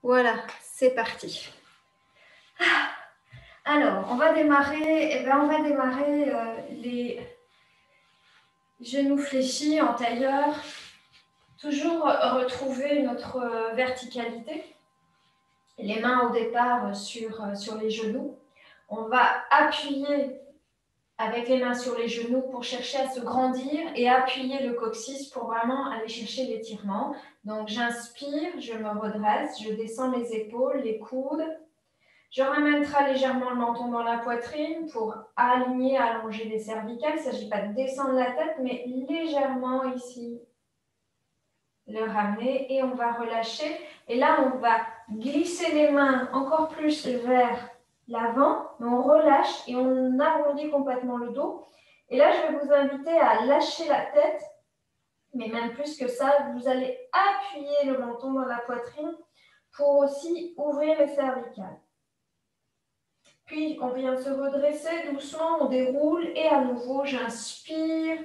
Voilà, c'est parti. Alors, on va démarrer, les genoux fléchis en tailleur. Toujours retrouver notre verticalité. Les mains au départ sur les genoux. On va appuyer avec les mains sur les genoux pour chercher à se grandir et appuyer le coccyx pour vraiment aller chercher l'étirement. Donc, j'inspire, je me redresse, je descends les épaules, les coudes. Je ramène très légèrement le menton dans la poitrine pour aligner, allonger les cervicales. Il ne s'agit pas de descendre la tête, mais légèrement ici, le ramener et on va relâcher. Et là, on va glisser les mains encore plus vers l'avant, mais on relâche et on arrondit complètement le dos. Et là, je vais vous inviter à lâcher la tête, mais même plus que ça, vous allez appuyer le menton dans la poitrine pour aussi ouvrir les cervicales. Puis, on vient se redresser doucement, on déroule et à nouveau, j'inspire.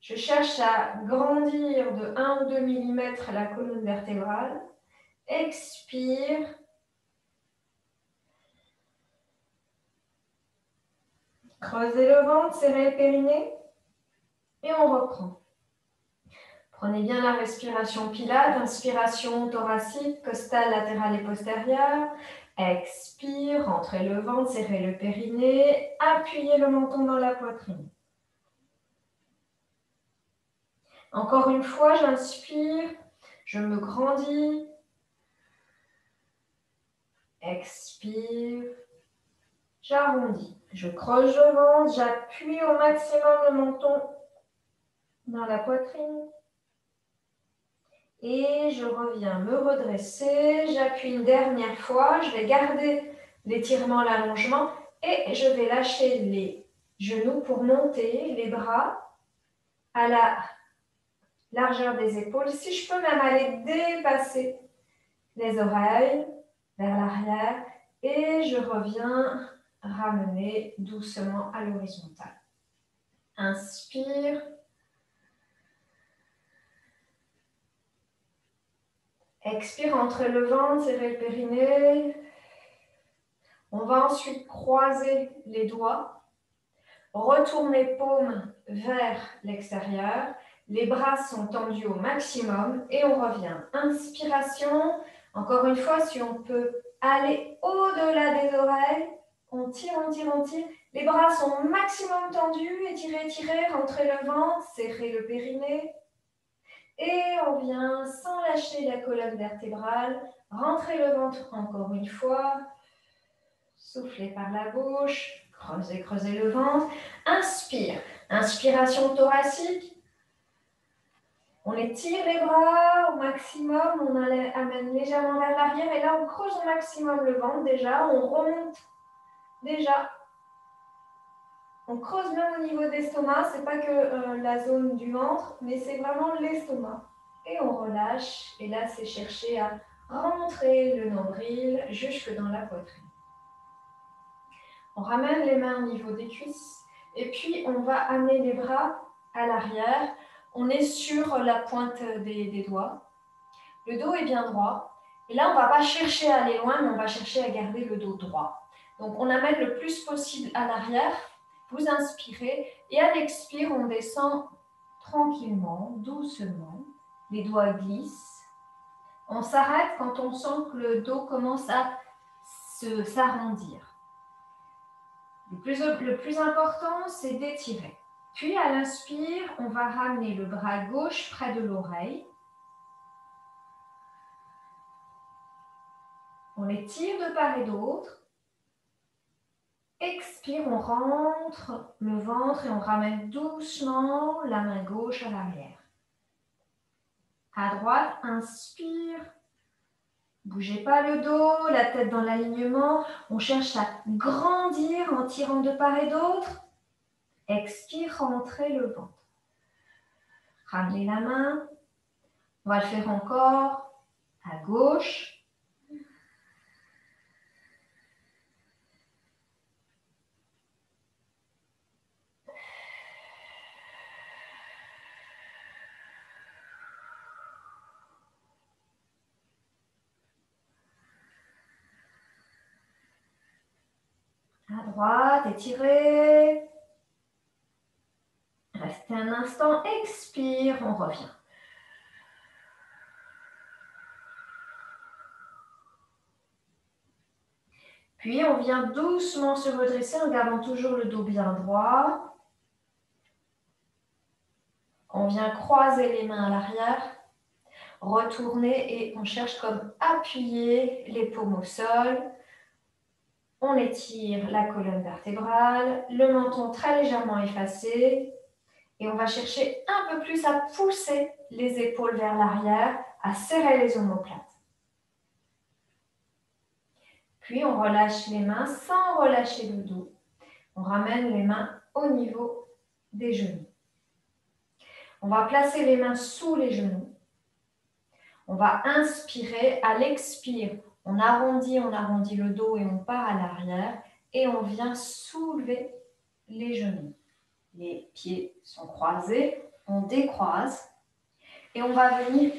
Je cherche à grandir de 1 ou 2 mm la colonne vertébrale. Expire. Creusez le ventre, serrez le périnée. Et on reprend. Prenez bien la respiration Pilate, inspiration thoracique, costale, latérale et postérieure. Expire, rentrez le ventre, serrez le périnée, appuyez le menton dans la poitrine. Encore une fois, j'inspire, je me grandis. Expire, j'arrondis. Je creuse le ventre, j'appuie au maximum le menton dans la poitrine. Et je reviens me redresser, j'appuie une dernière fois, je vais garder l'étirement, l'allongement et je vais lâcher les genoux pour monter les bras à la largeur des épaules. Si je peux même aller dépasser les oreilles vers l'arrière et je reviens ramener doucement à l'horizontale. Inspire. Expire, entrez le ventre, serrez le périnée. On va ensuite croiser les doigts, retourner paume vers l'extérieur. Les bras sont tendus au maximum et on revient. Inspiration. Encore une fois, si on peut aller au-delà des oreilles, on tire, on tire, on tire. Les bras sont au maximum tendus, étirez, étirez, rentrez le ventre, serrez le périnée. Et on vient, sans lâcher la colonne vertébrale, rentrer le ventre encore une fois. Soufflez par la bouche, creusez, creusez le ventre. Inspire, inspiration thoracique. On étire les bras au maximum, on amène légèrement vers l'arrière et là on creuse au maximum le ventre déjà, on remonte déjà. On creuse même au niveau de l'estomac, c'est pas que la zone du ventre, mais c'est vraiment l'estomac. Et on relâche, et là c'est chercher à rentrer le nombril jusque dans la poitrine. On ramène les mains au niveau des cuisses, et puis on va amener les bras à l'arrière. On est sur la pointe des doigts. Le dos est bien droit. Et là, on ne va pas chercher à aller loin, mais on va chercher à garder le dos droit. Donc, on amène le plus possible à l'arrière. Vous inspirez. Et à l'expire, on descend tranquillement, doucement. Les doigts glissent. On s'arrête quand on sent que le dos commence à s'arrondir. Le plus important, c'est d'étirer. Puis, à l'inspire, on va ramener le bras gauche près de l'oreille. On les tire de part et d'autre. Expire, on rentre le ventre et on ramène doucement la main gauche à l'arrière. À droite, inspire. Bougez pas le dos, la tête dans l'alignement. On cherche à grandir en tirant de part et d'autre. Expire, rentrez le ventre. Ramenez la main. On va le faire encore à gauche. droite, étirez. Restez un instant, expire, on revient. Puis on vient doucement se redresser en gardant toujours le dos bien droit. On vient croiser les mains à l'arrière, retourner et on cherche comme appuyer les paumes au sol. On étire la colonne vertébrale, le menton très légèrement effacé et on va chercher un peu plus à pousser les épaules vers l'arrière, à serrer les omoplates. Puis on relâche les mains sans relâcher le dos. On ramène les mains au niveau des genoux. On va placer les mains sous les genoux. On va inspirer. À l'expire, on arrondit le dos et on part à l'arrière. Et on vient soulever les genoux. Les pieds sont croisés. On décroise. Et on va venir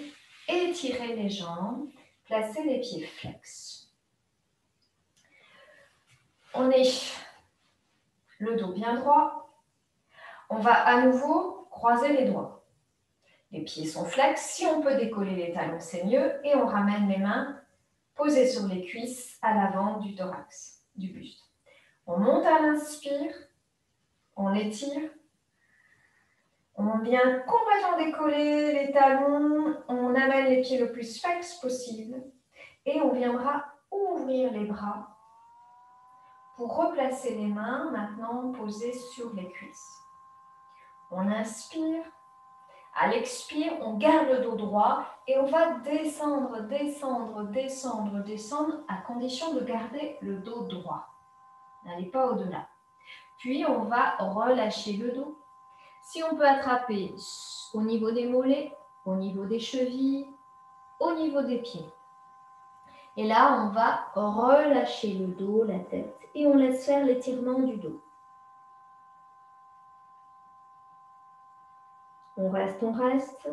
étirer les jambes. Placer les pieds flex. On est le dos bien droit. On va à nouveau croiser les doigts. Les pieds sont flex. Si on peut décoller les talons, c'est mieux. Et on ramène les mains posées sur les cuisses à l'avant du thorax, du buste. On monte à l'inspire. On étire. On vient complètement décoller les talons. On amène les pieds le plus flex possible. Et on viendra ouvrir les bras pour replacer les mains maintenant posées sur les cuisses. On inspire. À l'expire, on garde le dos droit et on va descendre, descendre, descendre, descendre à condition de garder le dos droit. N'allez pas au-delà. Puis, on va relâcher le dos. Si on peut attraper au niveau des mollets, au niveau des chevilles, au niveau des pieds. Et là, on va relâcher le dos, la tête et on laisse faire l'étirement du dos. On reste, on reste.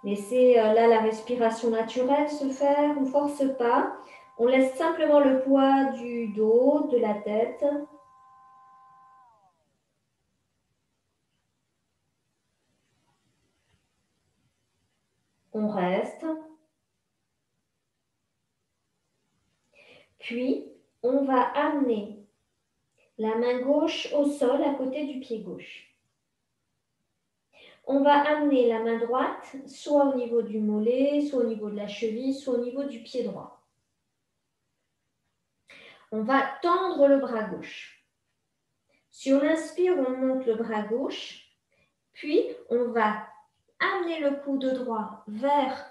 Laissez là la respiration naturelle se faire, on ne force pas. On laisse simplement le poids du dos, de la tête. On reste. Puis, on va amener la main gauche au sol à côté du pied gauche. On va amener la main droite soit au niveau du mollet, soit au niveau de la cheville, soit au niveau du pied droit. On va tendre le bras gauche. Sur l'inspire, on monte le bras gauche, puis on va amener le coude droit vers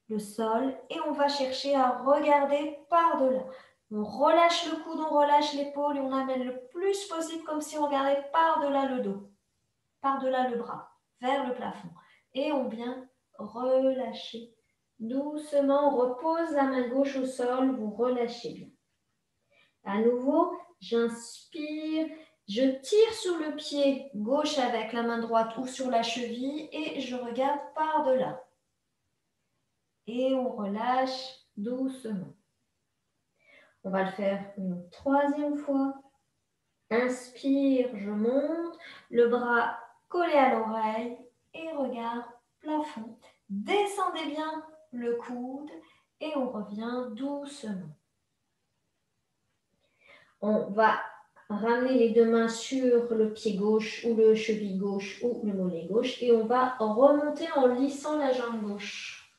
le sol et on va chercher à regarder par-delà. On relâche le coude, on relâche l'épaule et on amène le plus possible comme si on regardait par-delà le dos, par-delà le bras, vers le plafond. Et on vient relâcher. Doucement, on repose la main gauche au sol, vous relâchez bien. À nouveau, j'inspire, je tire sur le pied gauche avec la main droite ou sur la cheville et je regarde par-delà. Et on relâche doucement. On va le faire une troisième fois. Inspire, je monte, le bras collé à l'oreille et regarde plafond. Descendez bien le coude et on revient doucement. On va ramener les deux mains sur le pied gauche ou le cheville gauche ou le mollet gauche et on va remonter en lissant la jambe gauche.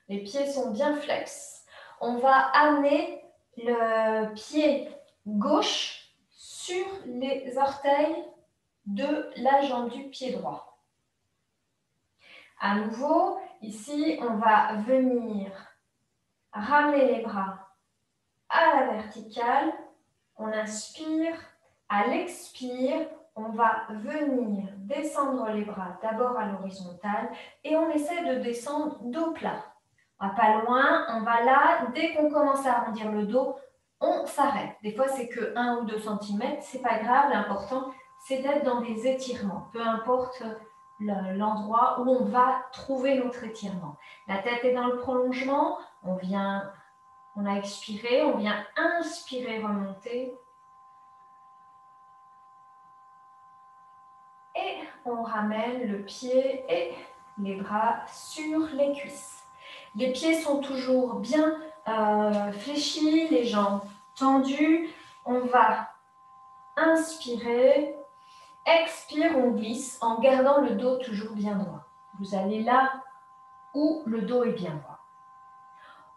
Les pieds sont bien flex. On va amener le pied gauche sur les orteils de la jambe du pied droit. À nouveau, ici, on va venir ramener les bras à la verticale. On inspire. À l'expire, on va venir descendre les bras d'abord à l'horizontale et on essaie de descendre dos plat. On va pas loin, on va là, dès qu'on commence à arrondir le dos, on s'arrête. Des fois, c'est que 1 ou 2 cm, c'est pas grave, l'important, c'est d'être dans des étirements. Peu importe l'endroit où on va trouver notre étirement. La tête est dans le prolongement, on a expiré, on vient inspirer, remonter. Et on ramène le pied et les bras sur les cuisses. Les pieds sont toujours bien fléchis, les jambes tendues. On va inspirer, expire, on glisse en gardant le dos toujours bien droit. Vous allez là où le dos est bien droit.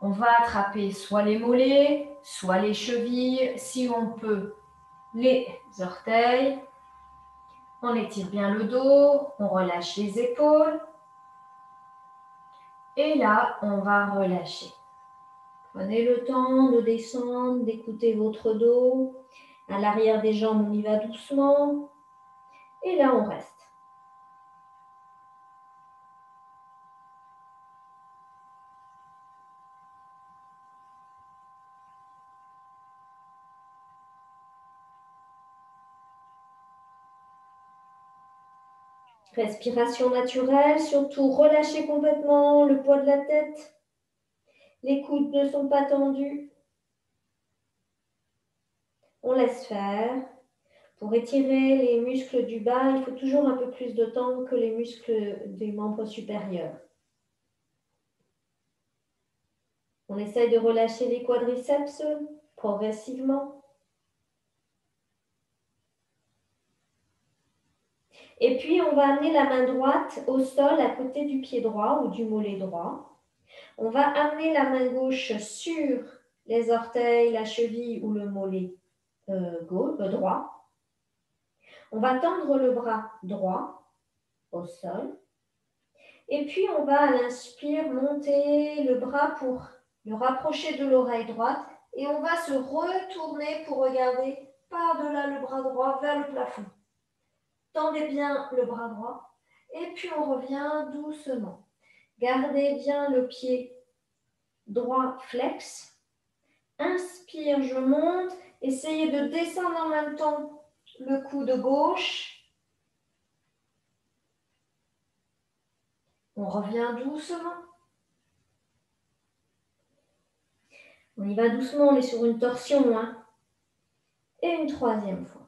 On va attraper soit les mollets, soit les chevilles, si on peut, les orteils. On étire bien le dos, on relâche les épaules. Et là, on va relâcher. Prenez le temps de descendre, d'écouter votre dos. À l'arrière des jambes, on y va doucement. Et là, on reste. Respiration naturelle, surtout relâchez complètement le poids de la tête. Les coudes ne sont pas tendus. On laisse faire. Pour étirer les muscles du bas, il faut toujours un peu plus de temps que les muscles des membres supérieurs. On essaye de relâcher les quadriceps progressivement. Et puis, on va amener la main droite au sol à côté du pied droit ou du mollet droit. On va amener la main gauche sur les orteils, la cheville ou le mollet droit. On va tendre le bras droit au sol. Et puis, on va à l'inspire monter le bras pour le rapprocher de l'oreille droite. Et on va se retourner pour regarder par-delà le bras droit vers le plafond. Tendez bien le bras droit. Et puis, on revient doucement. Gardez bien le pied droit flex. Inspire, je monte. Essayez de descendre en même temps le coude gauche. On revient doucement. On y va doucement, on est sur une torsion. Hein. Et une troisième fois.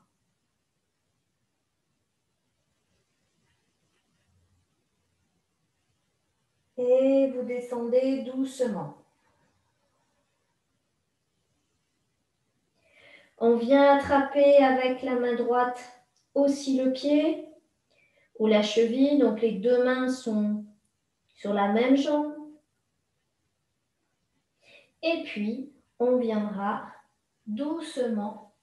Et vous descendez doucement. On vient attraper avec la main droite aussi le pied ou la cheville. Donc les deux mains sont sur la même jambe. Et puis, on viendra doucement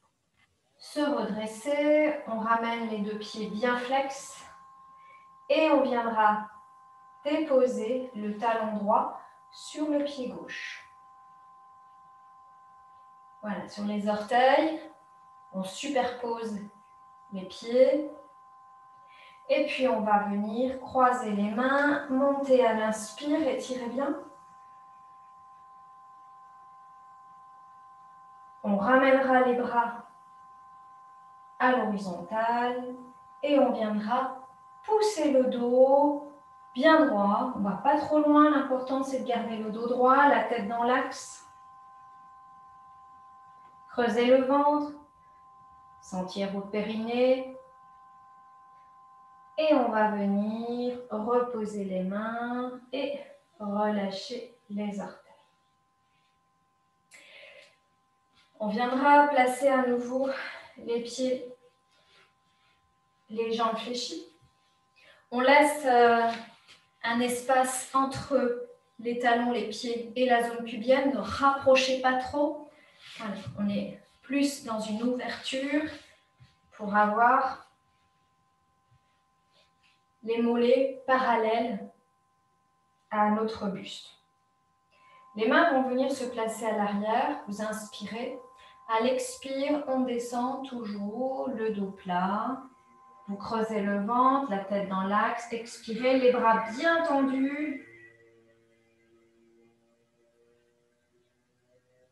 se redresser. On ramène les deux pieds bien flex. Et on viendra déposer le talon droit sur le pied gauche. Voilà, sur les orteils, on superpose les pieds. Et puis, on va venir croiser les mains, monter à l'inspire, étirez bien. On ramènera les bras à l'horizontale et on viendra pousser le dos bien droit. On ne va pas trop loin, l'important c'est de garder le dos droit, la tête dans l'axe. Creusez le ventre, sentir vos périnées. Et on va venir reposer les mains et relâcher les orteils. On viendra placer à nouveau les pieds, les jambes fléchies. On laisse un espace entre les talons, les pieds et la zone pubienne. Ne rapprochez pas trop. Voilà, on est plus dans une ouverture pour avoir les mollets parallèles à notre buste. Les mains vont venir se placer à l'arrière. Vous inspirez. À l'expire, on descend toujours le dos plat. Vous creusez le ventre, la tête dans l'axe. Expirez, les bras bien tendus.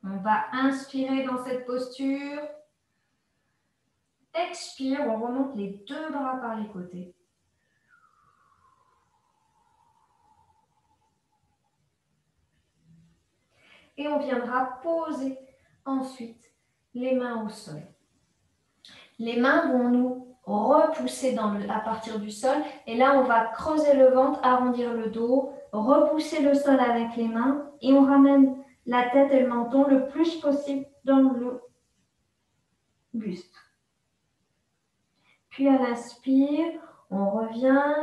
On va inspirer dans cette posture. Expire, on remonte les deux bras par les côtés. Et on viendra poser ensuite les mains au sol. Les mains vont nous repousser à partir du sol. Et là, on va creuser le ventre, arrondir le dos, repousser le sol avec les mains. Et on ramène la tête et le menton le plus possible dans le buste. Puis à l'inspire, on revient,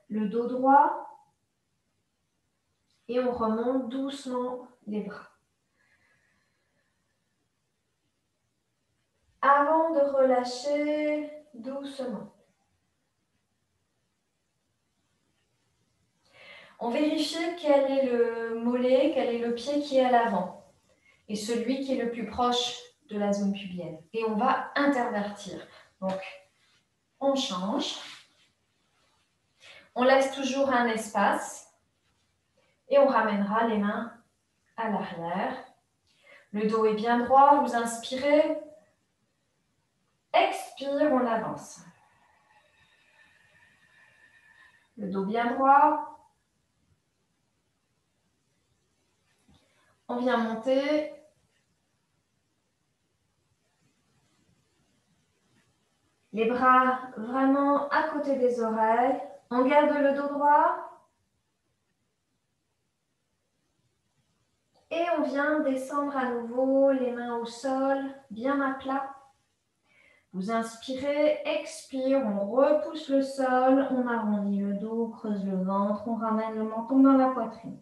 le dos droit. Et on remonte doucement les bras. Avant de relâcher doucement. On vérifie quel est le mollet, quel est le pied qui est à l'avant et celui qui est le plus proche de la zone pubienne. Et on va intervertir. Donc, on change. On laisse toujours un espace et on ramènera les mains à l'arrière. Le dos est bien droit, vous inspirez. Expire, on avance. Le dos bien droit. On vient monter. Les bras vraiment à côté des oreilles. On garde le dos droit. Et on vient descendre à nouveau, les mains au sol, bien à plat. Vous inspirez, expire, on repousse le sol, on arrondit le dos, creuse le ventre, on ramène le menton dans la poitrine.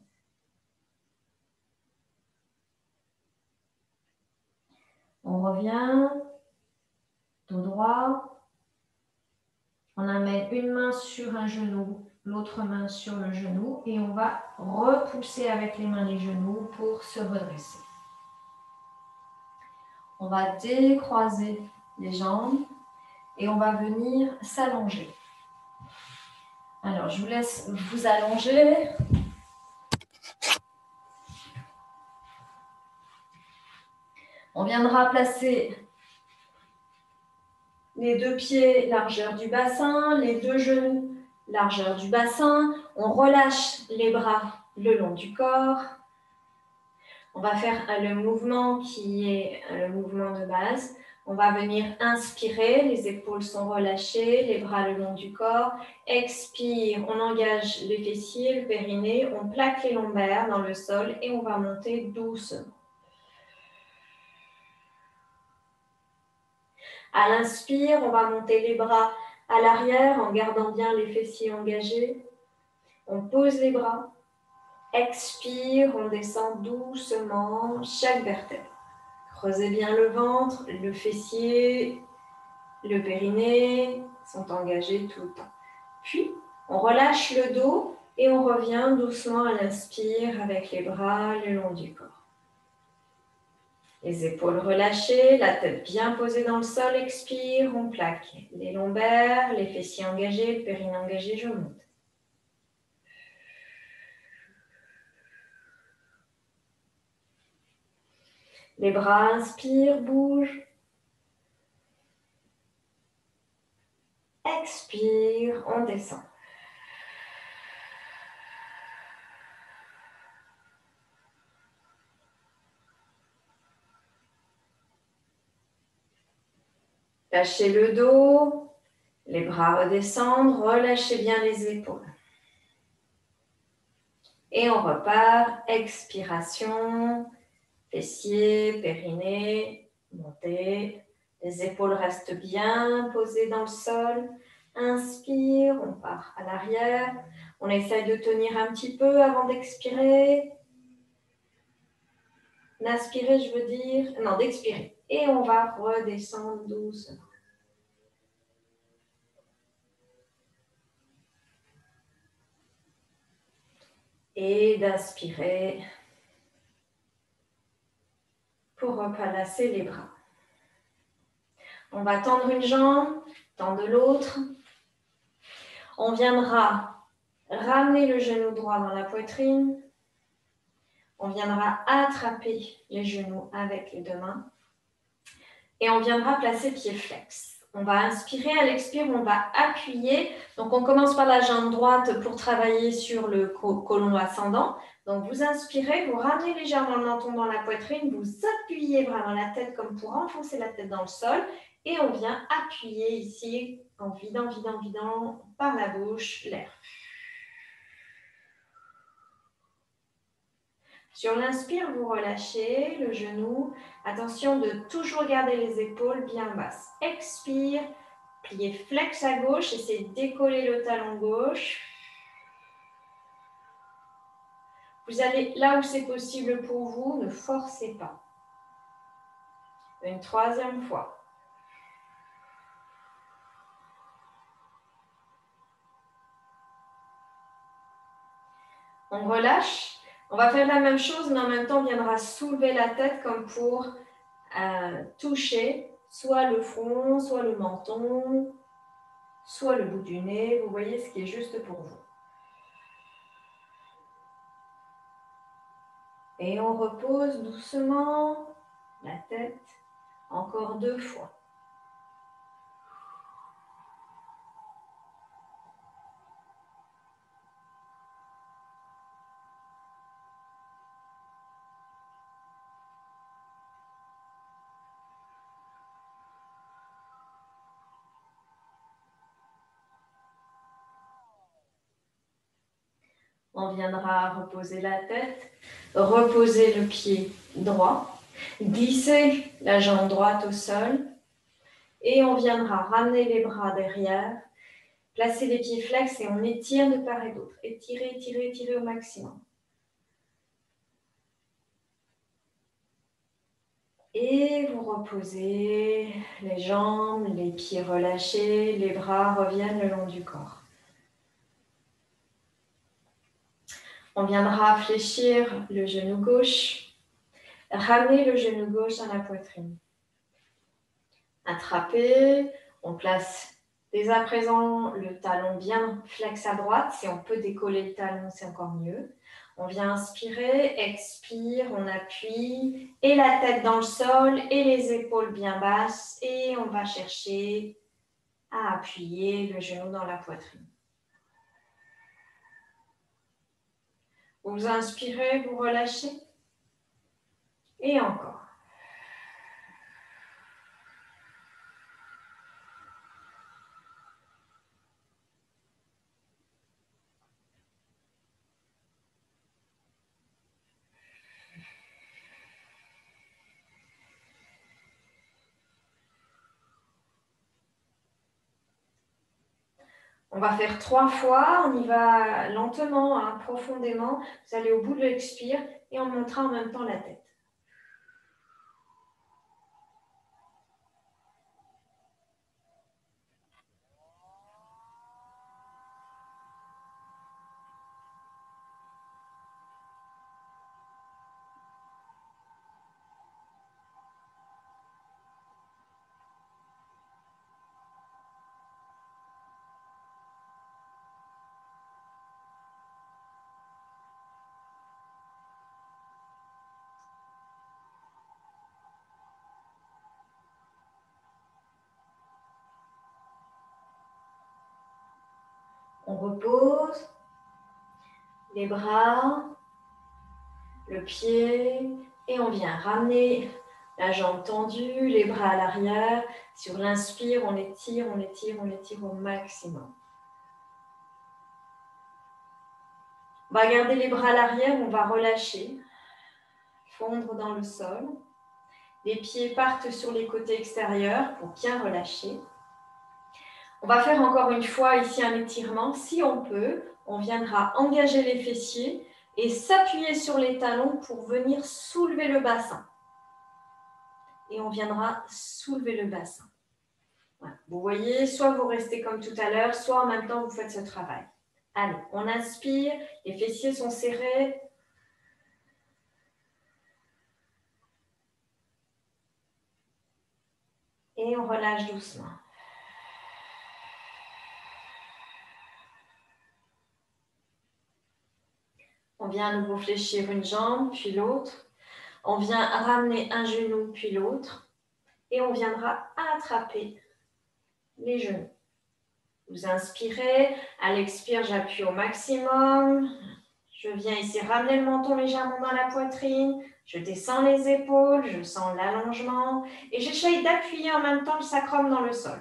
On revient, dos droit. On amène une main sur un genou, l'autre main sur le genou et on va repousser avec les mains les genoux pour se redresser. On va décroiser les jambes et on va venir s'allonger. Alors, je vous laisse vous allonger. On viendra placer les deux pieds largeur du bassin, les deux genoux largeur du bassin. On relâche les bras le long du corps. On va faire le mouvement qui est le mouvement de base. On va venir inspirer, les épaules sont relâchées, les bras le long du corps. Expire, on engage les fessiers, le périnée, on plaque les lombaires dans le sol et on va monter doucement. À l'inspire, on va monter les bras à l'arrière en gardant bien les fessiers engagés. On pose les bras. Expire, on descend doucement chaque vertèbre. Creusez bien le ventre, le fessier, le périnée sont engagés tout le temps. Puis, on relâche le dos et on revient doucement à l'inspire avec les bras le long du corps. Les épaules relâchées, la tête bien posée dans le sol, expire, on plaque les lombaires, les fessiers engagés, le périnée engagé, je monte. Les bras inspire, bouge. Expire, on descend. Lâchez le dos, les bras redescendent, relâchez bien les épaules. Et on repart, expiration, fessiers, périnée, montée. Les épaules restent bien posées dans le sol. Inspire, on part à l'arrière. On essaye de tenir un petit peu avant d'expirer. D'inspirer, je veux dire, non, d'expirer. Et on va redescendre doucement. Et d'inspirer pour replacer les bras. On va tendre une jambe, tendre l'autre. On viendra ramener le genou droit dans la poitrine. On viendra attraper les genoux avec les deux mains. Et on viendra placer pied flex. On va inspirer, à l'expire, on va appuyer. Donc, on commence par la jambe droite pour travailler sur le côlon ascendant. Donc, vous inspirez, vous ramenez légèrement le menton dans la poitrine, vous appuyez vraiment la tête comme pour enfoncer la tête dans le sol. Et on vient appuyer ici en vidant, vidant, vidant par la bouche l'air. Sur l'inspire, vous relâchez le genou. Attention de toujours garder les épaules bien basses. Expire, pliez flex à gauche, essayez de décoller le talon gauche. Vous allez là où c'est possible pour vous, ne forcez pas. Une troisième fois. On relâche. On va faire la même chose, mais en même temps, on viendra soulever la tête comme pour toucher soit le front, soit le menton, soit le bout du nez. Vous voyez ce qui est juste pour vous. Et on repose doucement la tête, encore 2 fois. On viendra reposer la tête, reposer le pied droit, glisser la jambe droite au sol et on viendra ramener les bras derrière, placer les pieds flex et on étire de part et d'autre. Étirez, étirez, étirez au maximum. Et vous reposez les jambes, les pieds relâchés, les bras reviennent le long du corps. On viendra fléchir le genou gauche, ramener le genou gauche dans la poitrine. Attraper, on place dès à présent le talon bien flex à droite. Si on peut décoller le talon, c'est encore mieux. On vient inspirer, expire, on appuie et la tête dans le sol et les épaules bien basses et on va chercher à appuyer le genou dans la poitrine. Vous inspirez, vous relâchez. Et encore. On va faire 3 fois, on y va lentement, hein, profondément. Vous allez au bout de l'expire et on montera en même temps la tête. On repose les bras, le pied et on vient ramener la jambe tendue, les bras à l'arrière. Sur l'inspire, on étire, on étire, on étire au maximum. On va garder les bras à l'arrière, on va relâcher, fondre dans le sol. Les pieds partent sur les côtés extérieurs pour bien relâcher. On va faire encore une fois ici un étirement. Si on peut, on viendra engager les fessiers et s'appuyer sur les talons pour venir soulever le bassin. Et on viendra soulever le bassin. Voilà. Vous voyez, soit vous restez comme tout à l'heure, soit en même temps vous faites ce travail. Allez, on inspire, les fessiers sont serrés. Et on relâche doucement. On vient à nouveau fléchir une jambe, puis l'autre. On vient ramener un genou, puis l'autre. Et on viendra attraper les genoux. Vous inspirez, à l'expire, j'appuie au maximum. Je viens ici ramener le menton légèrement dans la poitrine. Je descends les épaules, je sens l'allongement. Et j'essaye d'appuyer en même temps le sacrum dans le sol.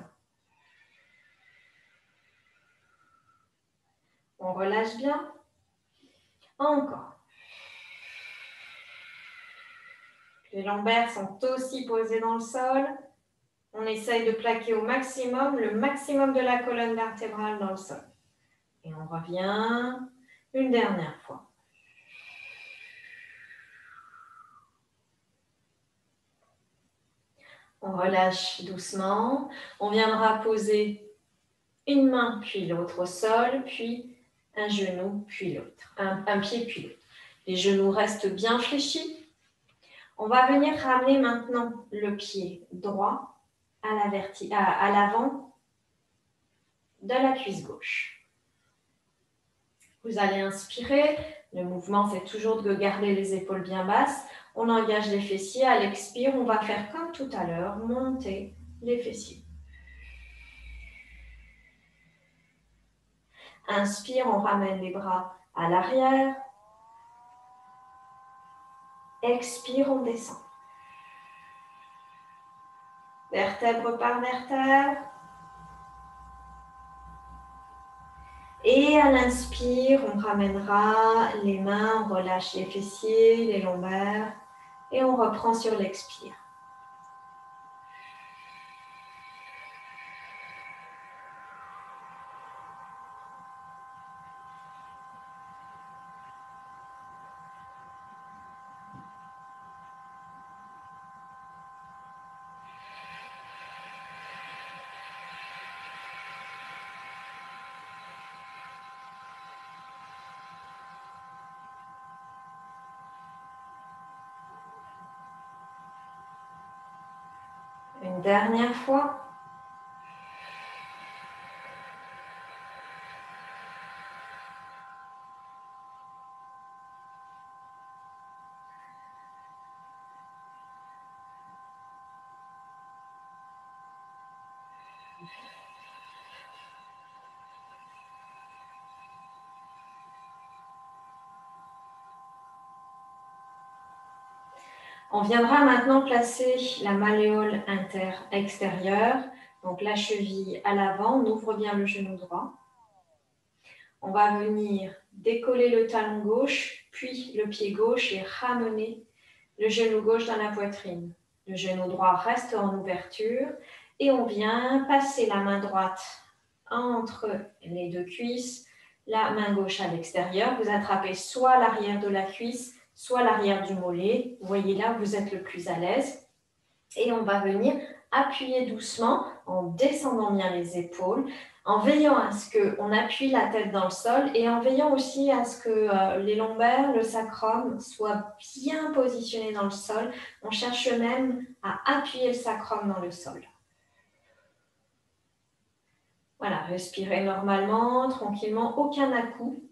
On relâche bien. Encore. Les lombaires sont aussi posés dans le sol. On essaye de plaquer au maximum, le maximum de la colonne vertébrale dans le sol. Et on revient une dernière fois. On relâche doucement. On viendra poser une main puis l'autre au sol, puis un genou puis l'autre, un pied puis l'autre. Les genoux restent bien fléchis. On va venir ramener maintenant le pied droit à l'avant de la cuisse gauche. Vous allez inspirer. Le mouvement, c'est toujours de garder les épaules bien basses. On engage les fessiers. À l'expire, on va faire comme tout à l'heure, monter les fessiers. Inspire, on ramène les bras à l'arrière. Expire, on descend. Vertèbre par vertèbre. Et à l'inspire, on ramènera les mains, on relâche les fessiers, les lombaires. Et on reprend sur l'expire. Une dernière fois. On viendra maintenant placer la malléole extérieure, donc la cheville à l'avant, on ouvre bien le genou droit. On va venir décoller le talon gauche, puis le pied gauche et ramener le genou gauche dans la poitrine. Le genou droit reste en ouverture et on vient passer la main droite entre les deux cuisses, la main gauche à l'extérieur. Vous attrapez soit l'arrière de la cuisse, soit l'arrière du mollet. Vous voyez là, vous êtes le plus à l'aise. Et on va venir appuyer doucement en descendant bien les épaules, en veillant à ce qu'on appuie la tête dans le sol et en veillant aussi à ce que les lombaires, le sacrum soient bien positionnés dans le sol. On cherche même à appuyer le sacrum dans le sol. Voilà, respirez normalement, tranquillement, aucun à-coup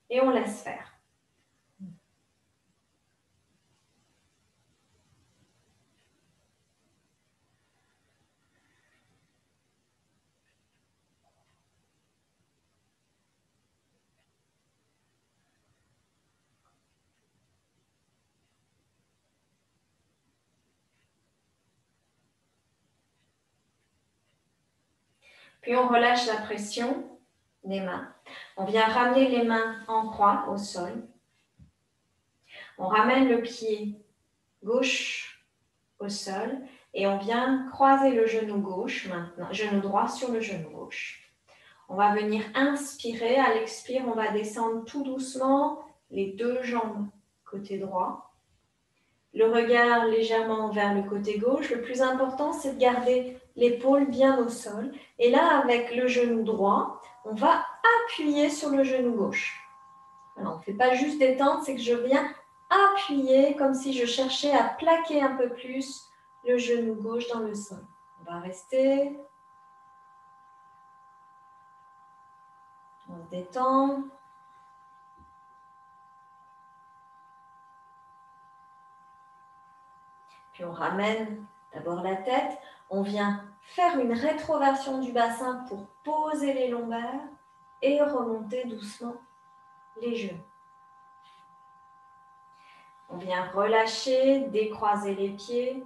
et on laisse faire. Puis on relâche la pression des mains. On vient ramener les mains en croix au sol. On ramène le pied gauche au sol et on vient croiser le genou gauche maintenant, genou droit sur le genou gauche. On va venir inspirer. À l'expire, on va descendre tout doucement les deux jambes côté droit. Le regard légèrement vers le côté gauche. Le plus important, c'est de garder l'épaule bien au sol. Et là, avec le genou droit, on va appuyer sur le genou gauche. Alors, on ne fait pas juste détendre, c'est que je viens appuyer comme si je cherchais à plaquer un peu plus le genou gauche dans le sol. On va rester. On se détend. Puis on ramène d'abord la tête. On vient faire une rétroversion du bassin pour poser les lombaires et remonter doucement les genoux. On vient relâcher, décroiser les pieds,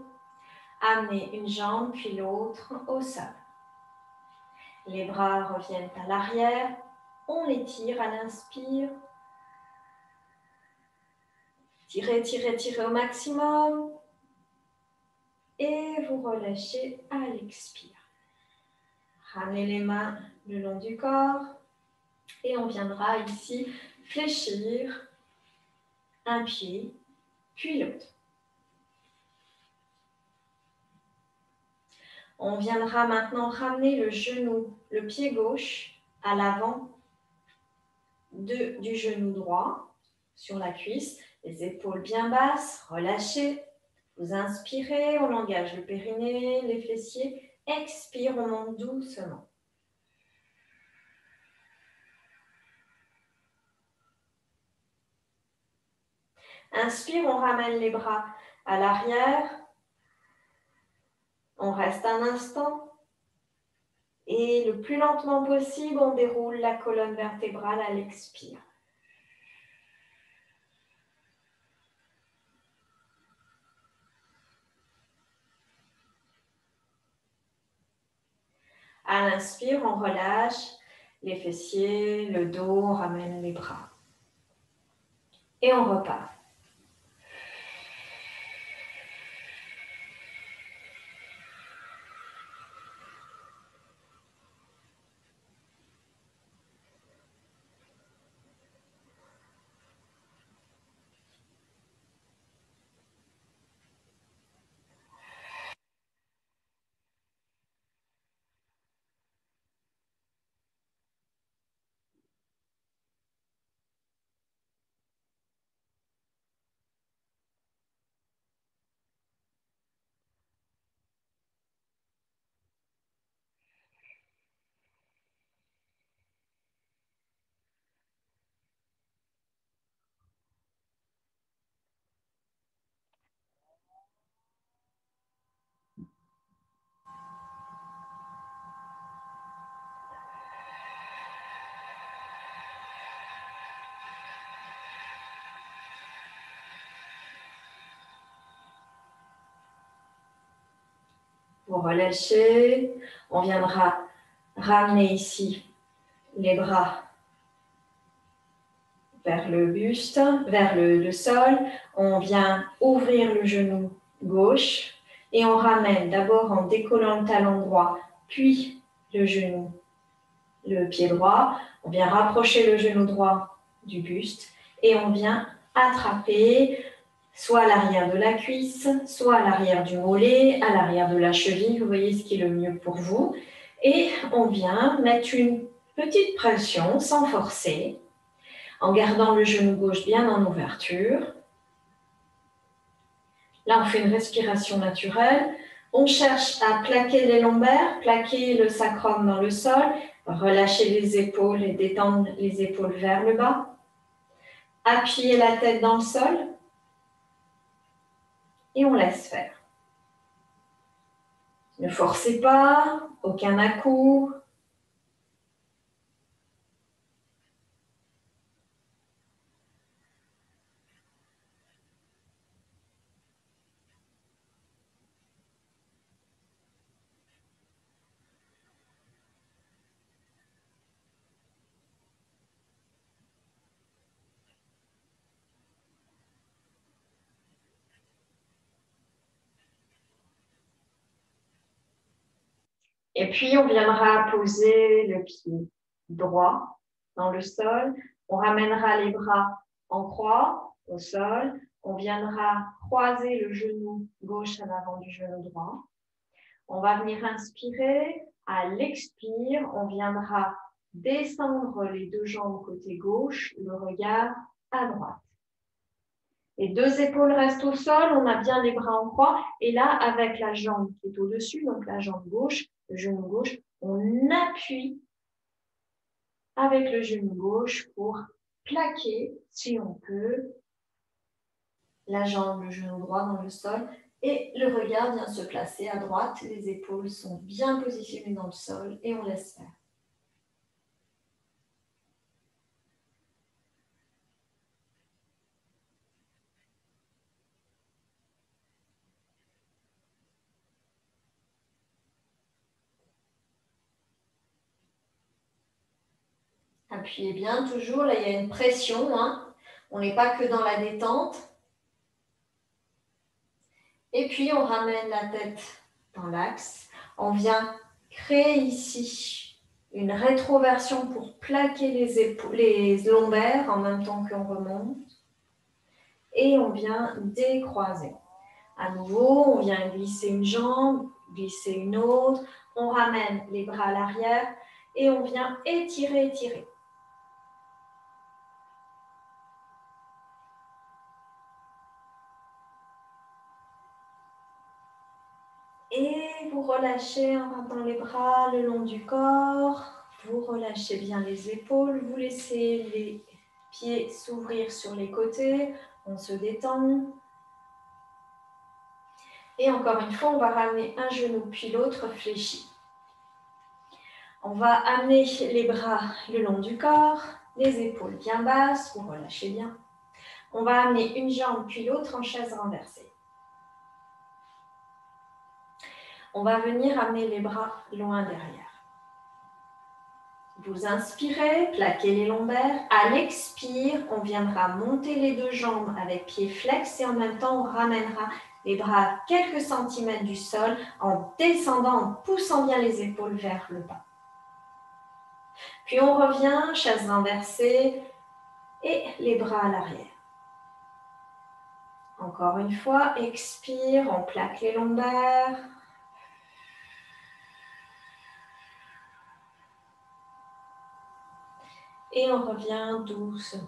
amener une jambe puis l'autre au sol. Les bras reviennent à l'arrière, on étire à l'inspire. Tirez, tirez, tirez au maximum. Et vous relâchez à l'expire. Ramenez les mains le long du corps. Et on viendra ici fléchir un pied, puis l'autre. On viendra maintenant ramener le genou, le pied gauche à l'avant du genou droit sur la cuisse. Les épaules bien basses, relâchez. Vous inspirez, on engage le périnée, les fessiers. Expire, on monte doucement. Inspire, on ramène les bras à l'arrière. On reste un instant. Et le plus lentement possible, on déroule la colonne vertébrale à l'expire. À l'inspire, on relâche les fessiers, le dos, on ramène les bras. Et on repart. Vous relâchez, on viendra ramener ici les bras vers le buste, vers le sol. On vient ouvrir le genou gauche et on ramène d'abord en décollant le talon droit, puis le genou, le pied droit. On vient rapprocher le genou droit du buste et on vient attraper soit à l'arrière de la cuisse, soit à l'arrière du mollet, à l'arrière de la cheville. Vous voyez ce qui est le mieux pour vous. Et on vient mettre une petite pression sans forcer, en gardant le genou gauche bien en ouverture. Là, on fait une respiration naturelle. On cherche à plaquer les lombaires, plaquer le sacrum dans le sol, relâcher les épaules et détendre les épaules vers le bas. Appuyer la tête dans le sol. Et on laisse faire. Ne forcez pas, aucun à-coup. Et puis, on viendra poser le pied droit dans le sol. On ramènera les bras en croix au sol. On viendra croiser le genou gauche à l'avant du genou droit. On va venir inspirer. À l'expire, on viendra descendre les deux jambes côté gauche, le regard à droite. Les deux épaules restent au sol, on a bien les bras en croix. Et là, avec la jambe qui est au-dessus, donc la jambe gauche, le genou gauche, on appuie avec le genou gauche pour plaquer, si on peut, la jambe, le genou droit dans le sol Et le regard vient se placer à droite, les épaules sont bien positionnées dans le sol et on laisse faire. Appuyez bien, toujours, là il y a une pression, hein. On n'est pas que dans la détente. Et puis on ramène la tête dans l'axe. On vient créer ici une rétroversion pour plaquer les lombaires en même temps qu'on remonte. Et on vient décroiser. À nouveau, on vient glisser une jambe, glisser une autre. On ramène les bras à l'arrière et on vient étirer, étirer. Et vous relâchez en rappelant les bras le long du corps. Vous relâchez bien les épaules. Vous laissez les pieds s'ouvrir sur les côtés. On se détend. Et encore une fois, on va ramener un genou puis l'autre fléchi. On va amener les bras le long du corps. Les épaules bien basses. Vous relâchez bien. On va amener une jambe puis l'autre en chaise renversée. On va venir amener les bras loin derrière. Vous inspirez, plaquez les lombaires. À l'expire, on viendra monter les deux jambes avec pieds flex et en même temps, on ramènera les bras à quelques centimètres du sol en descendant, en poussant bien les épaules vers le bas. Puis on revient, chaise renversée et les bras à l'arrière. Encore une fois, expire, on plaque les lombaires. Et on revient doucement.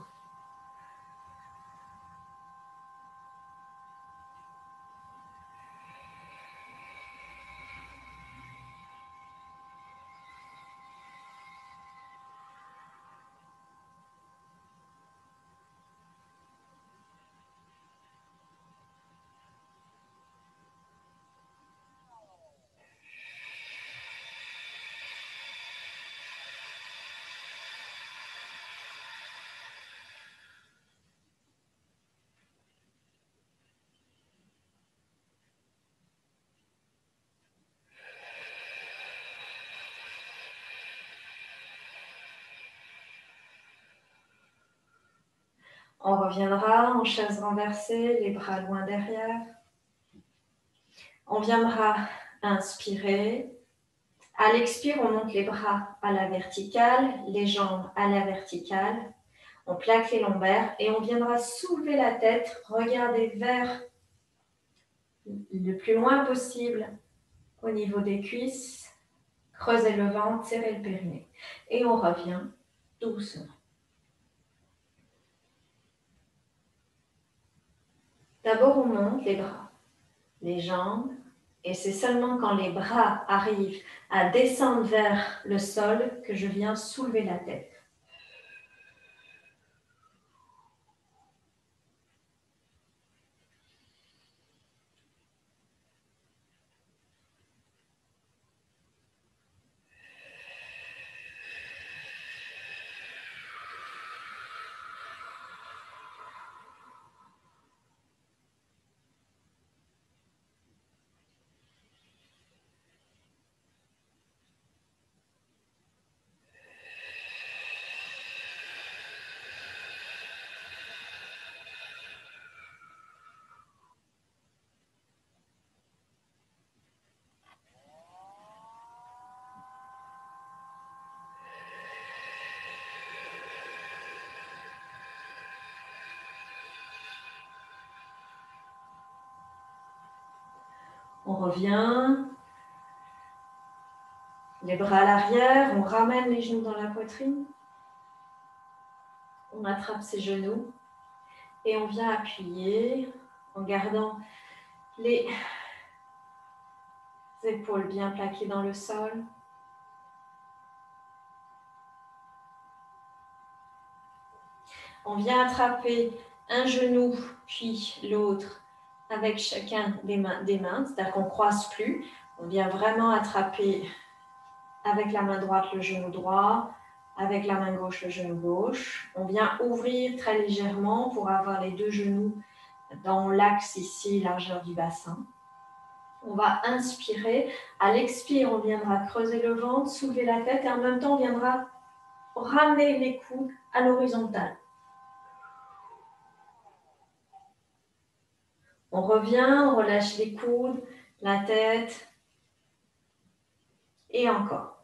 On reviendra en chaise renversée, les bras loin derrière. On viendra inspirer. À l'expire, on monte les bras à la verticale, les jambes à la verticale. On plaque les lombaires et on viendra soulever la tête, regarder vers le plus loin possible au niveau des cuisses. Creuser le ventre, serrer le périnée. Et on revient doucement. D'abord, on monte les bras, les jambes. Et c'est seulement quand les bras arrivent à descendre vers le sol que je viens soulever la tête. On revient. Les bras à l'arrière, on ramène les genoux dans la poitrine. On attrape ses genoux et on vient appuyer en gardant les épaules bien plaquées dans le sol. On vient attraper un genou puis l'autre avec chacun des mains, c'est-à-dire qu'on ne croise plus. On vient vraiment attraper avec la main droite le genou droit, avec la main gauche le genou gauche. On vient ouvrir très légèrement pour avoir les deux genoux dans l'axe ici, largeur du bassin. On va inspirer. À l'expire, on viendra creuser le ventre, soulever la tête et en même temps, on viendra ramener les coudes à l'horizontale. On revient, on relâche les coudes, la tête et encore.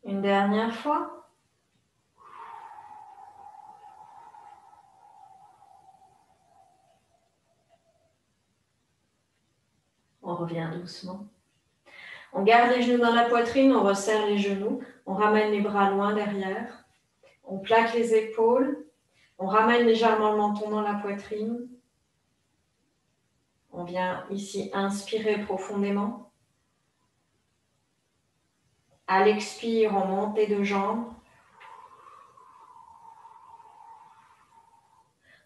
Une dernière fois. On revient doucement. On garde les genoux dans la poitrine, on resserre les genoux, on ramène les bras loin derrière, on plaque les épaules, on ramène légèrement le menton dans la poitrine. On vient ici inspirer profondément. À l'expire, on monte les deux jambes.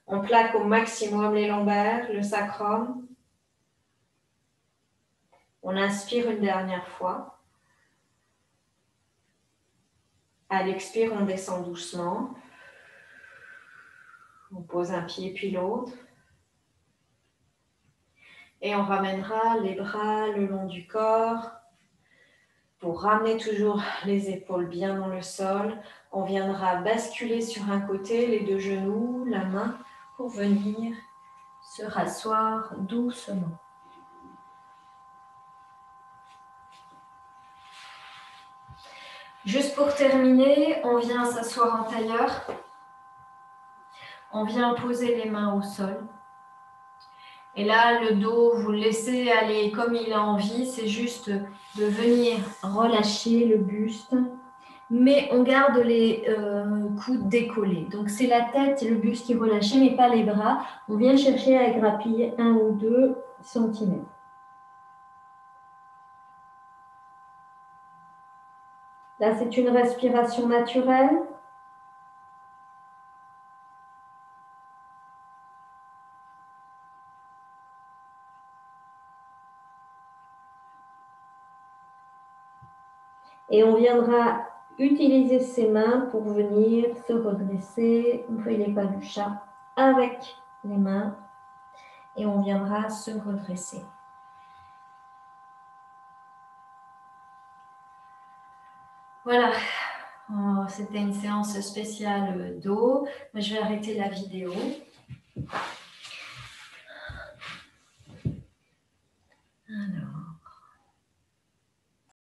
On plaque au maximum les lombaires, le sacrum. On inspire une dernière fois. À l'expire, on descend doucement. On pose un pied puis l'autre. Et on ramènera les bras le long du corps. Pour ramener toujours les épaules bien dans le sol, on viendra basculer sur un côté, les deux genoux, la main, pour venir se rasseoir doucement. Juste pour terminer, on vient s'asseoir en tailleur. On vient poser les mains au sol. Et là, le dos, vous le laissez aller comme il a envie. C'est juste de venir relâcher le buste. Mais on garde les coudes décollés. Donc, c'est la tête et le buste qui est relâché, mais pas les bras. On vient chercher à grappiller 1 ou 2 cm. Là, c'est une respiration naturelle. Et on viendra utiliser ses mains pour venir se redresser. On fait les pas du chat avec les mains. Et on viendra se redresser. Voilà. C'était une séance spéciale dos. Je vais arrêter la vidéo.